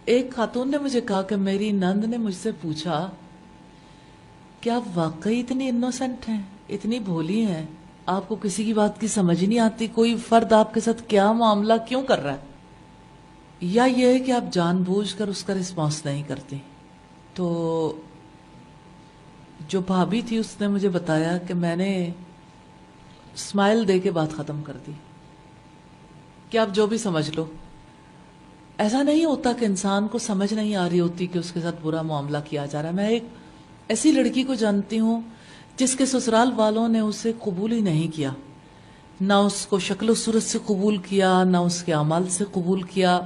ایک خاتون نے مجھے کہا کہ میری نند نے مجھ سے پوچھا کہ آپ واقعی اتنی انوسنٹ ہیں، اتنی بھولی ہیں، آپ کو کسی کی بات کی سمجھ نہیں آتی، کوئی فرد آپ کے ساتھ کیا معاملہ کیوں کر رہا ہے، یا یہ ہے کہ آپ جان بوجھ کر اس کا رسپانس نہیں کرتی؟ تو جو بھابھی تھی اس نے مجھے بتایا کہ میں نے اسمائل دے کے بات ختم کر دی کہ آپ جو بھی سمجھ لو۔ ایسا نہیں ہوتا کہ انسان کو سمجھ نہیں آ رہی ہوتی کہ اس کے ساتھ برا معاملہ کیا جا رہا ہے۔ میں ایک ایسی لڑکی کو جانتی ہوں جس کے سسرال والوں نے اسے قبول ہی نہیں کیا، نہ اس کو شکل و صورت سے قبول کیا، نہ اس کے اعمال سے قبول کیا،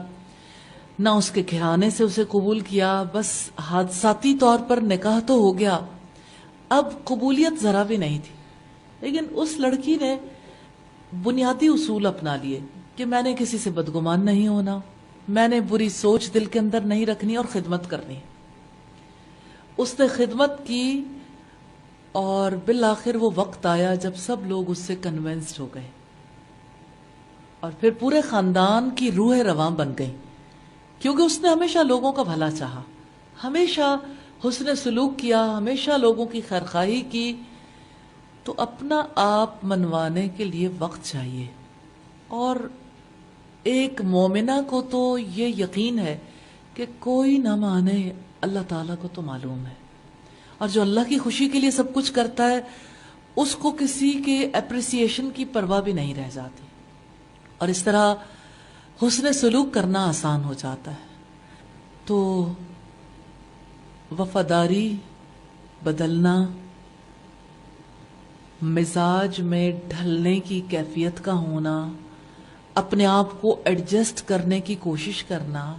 نہ اس کے گھرانے سے اسے قبول کیا، بس حادثاتی طور پر نکاح تو ہو گیا، اب قبولیت ذرا بھی نہیں تھی۔ لیکن اس لڑکی نے بنیادی اصول اپنا لیے کہ میں نے کسی سے بدگمان نہیں ہونا، میں نے بری سوچ دل کے اندر نہیں رکھنی اور خدمت کرنی۔ اس نے خدمت کی اور بالآخر وہ وقت آیا جب سب لوگ اس سے کنونسڈ ہو گئے اور پھر پورے خاندان کی روح رواں بن گئی، کیونکہ اس نے ہمیشہ لوگوں کا بھلا چاہا، ہمیشہ حسن سلوک کیا، ہمیشہ لوگوں کی خیرخواہی کی۔ تو اپنا آپ منوانے کے لیے وقت چاہیے، اور ایک مومنہ کو تو یہ یقین ہے کہ کوئی نہ مانے، اللہ تعالیٰ کو تو معلوم ہے، اور جو اللہ کی خوشی کے لیے سب کچھ کرتا ہے اس کو کسی کے اپریسیشن کی پرواہ بھی نہیں رہ جاتی، اور اس طرح حسن سلوک کرنا آسان ہو جاتا ہے۔ تو وفاداری بدلنا، مزاج میں ڈھلنے کی کیفیت کا ہونا، اپنے آپ کو ایڈجسٹ کرنے کی کوشش کرنا،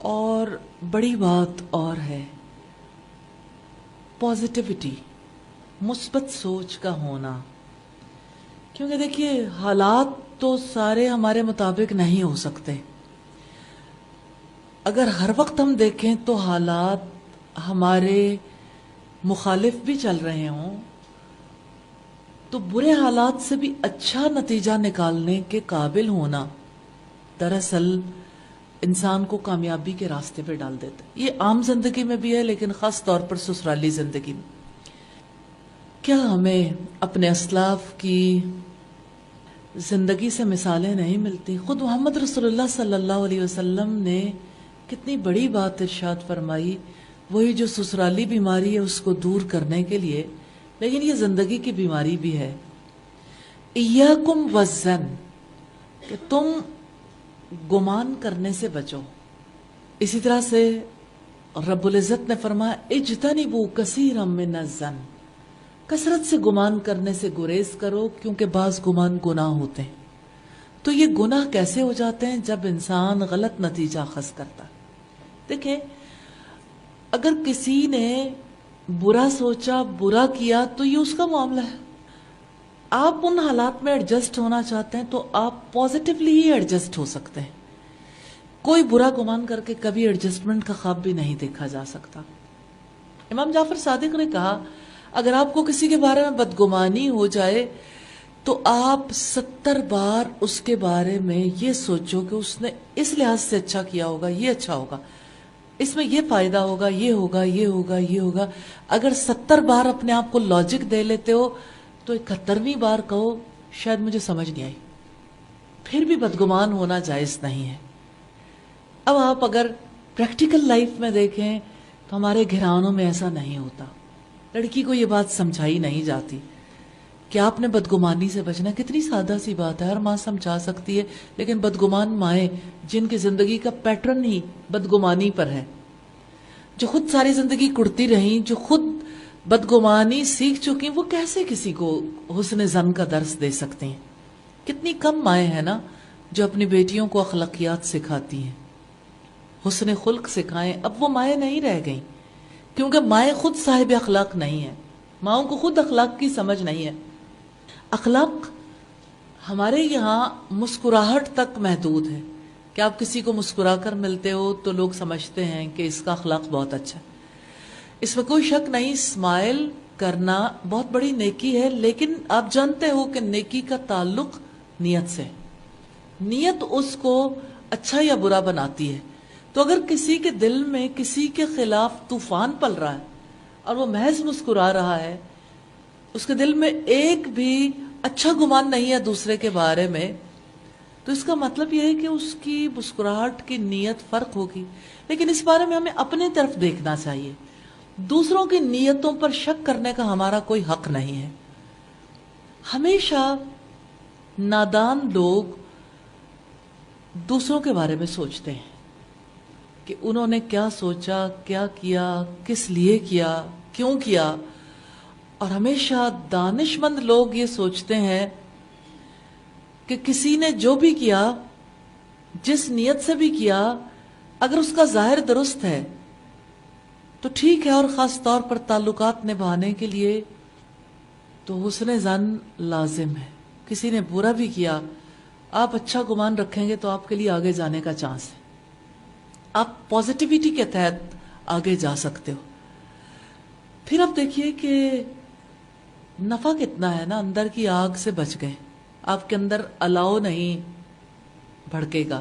اور بڑی بات اور ہے پازیٹیوٹی، مثبت سوچ کا ہونا۔ کیونکہ دیکھیے حالات تو سارے ہمارے مطابق نہیں ہو سکتے، اگر ہر وقت ہم دیکھیں تو حالات ہمارے مخالف بھی چل رہے ہوں تو برے حالات سے بھی اچھا نتیجہ نکالنے کے قابل ہونا دراصل انسان کو کامیابی کے راستے پہ ڈال دیتا ہے۔ یہ عام زندگی میں بھی ہے، لیکن خاص طور پر سسرالی زندگی میں۔ کیا ہمیں اپنے اسلاف کی زندگی سے مثالیں نہیں ملتی؟ خود محمد رسول اللہ صلی اللہ علیہ وسلم نے کتنی بڑی بات ارشاد فرمائی، وہی جو سسرالی بیماری ہے اس کو دور کرنے کے لیے، لیکن یہ زندگی کی بیماری بھی ہے۔ ایاکم والظن، کہ تم گمان کرنے سے بچو۔ اسی طرح سے رب العزت نے فرمایا اجتنبوا کثیرا من الظن، کثرت سے گمان کرنے سے گریز کرو، کیونکہ بعض گمان گناہ ہوتے ہیں۔ تو یہ گناہ کیسے ہو جاتے ہیں؟ جب انسان غلط نتیجہ اخذ کرتا۔ دیکھیں، اگر کسی نے برا سوچا، برا کیا، تو یہ اس کا معاملہ ہے۔ آپ ان حالات میں ایڈجسٹ ہونا چاہتے ہیں تو آپ پازیٹیولی ہی ایڈجسٹ ہو سکتے ہیں۔ کوئی برا گمان کر کے کبھی ایڈجسٹمنٹ کا خواب بھی نہیں دیکھا جا سکتا۔ امام جعفر صادق نے کہا اگر آپ کو کسی کے بارے میں بدگمانی ہو جائے تو آپ 70 بار اس کے بارے میں یہ سوچو کہ اس نے اس لحاظ سے اچھا کیا ہوگا، یہ اچھا ہوگا، اس میں یہ فائدہ ہوگا، یہ ہوگا، یہ ہوگا، یہ ہوگا۔ اگر 70 بار اپنے آپ کو لاجک دے لیتے ہو تو 71ویں بار کہو شاید مجھے سمجھ نہیں آئی، پھر بھی بدگمان ہونا جائز نہیں ہے۔ اب آپ اگر پریکٹیکل لائف میں دیکھیں تو ہمارے گھرانوں میں ایسا نہیں ہوتا۔ لڑکی کو یہ بات سمجھائی نہیں جاتی کہ آپ نے بدگمانی سے بچنا۔ کتنی سادہ سی بات ہے، ہر ماں سمجھا سکتی ہے، لیکن بدگمان مائیں جن کی زندگی کا پیٹرن ہی بدگمانی پر ہے، جو خود ساری زندگی کڑتی رہیں، جو خود بدگمانی سیکھ چکی، وہ کیسے کسی کو حسن ظن کا درس دے سکتے ہیں؟ کتنی کم مائیں ہیں نا جو اپنی بیٹیوں کو اخلاقیات سکھاتی ہیں، حسن خلق سکھائیں۔ اب وہ مائیں نہیں رہ گئیں، کیونکہ مائیں خود صاحب اخلاق نہیں ہیں، ماؤں کو خود اخلاق کی سمجھ نہیں ہے۔ اخلاق ہمارے یہاں مسکراہٹ تک محدود ہے کہ آپ کسی کو مسکرا کر ملتے ہو تو لوگ سمجھتے ہیں کہ اس کا اخلاق بہت اچھا ہے۔ اس میں کوئی شک نہیں، اسمائل کرنا بہت بڑی نیکی ہے، لیکن آپ جانتے ہو کہ نیکی کا تعلق نیت سے، نیت اس کو اچھا یا برا بناتی ہے۔ تو اگر کسی کے دل میں کسی کے خلاف طوفان پل رہا ہے اور وہ محض مسکرا رہا ہے، اس کے دل میں ایک بھی اچھا گمان نہیں ہے دوسرے کے بارے میں، تو اس کا مطلب یہ ہے کہ اس کی مسکراہٹ کی نیت فرق ہوگی. لیکن اس بارے میں ہمیں اپنی طرف دیکھنا چاہیے. دوسروں کی نیتوں پر شک کرنے کا ہمارا کوئی حق نہیں ہے. ہمیشہ نادان لوگ دوسروں کے بارے میں سوچتے ہیں کہ انہوں نے کیا سوچا، کیا کیا، کس لیے کیا، کیوں کیا. اور ہمیشہ دانش مند لوگ یہ سوچتے ہیں کہ کسی نے جو بھی کیا، جس نیت سے بھی کیا، اگر اس کا ظاہر درست ہے تو ٹھیک ہے، اور خاص طور پر تعلقات نبھانے کے لیے تو حسن ظن لازم ہے. کسی نے برا بھی کیا، آپ اچھا گمان رکھیں گے تو آپ کے لیے آگے جانے کا چانس ہے. آپ پازیٹیوٹی کے تحت آگے جا سکتے ہو. پھر آپ دیکھیے کہ نفع کتنا ہے نا، اندر کی آگ سے بچ گئے. آپ کے اندر الاؤ نہیں بھڑکے گا.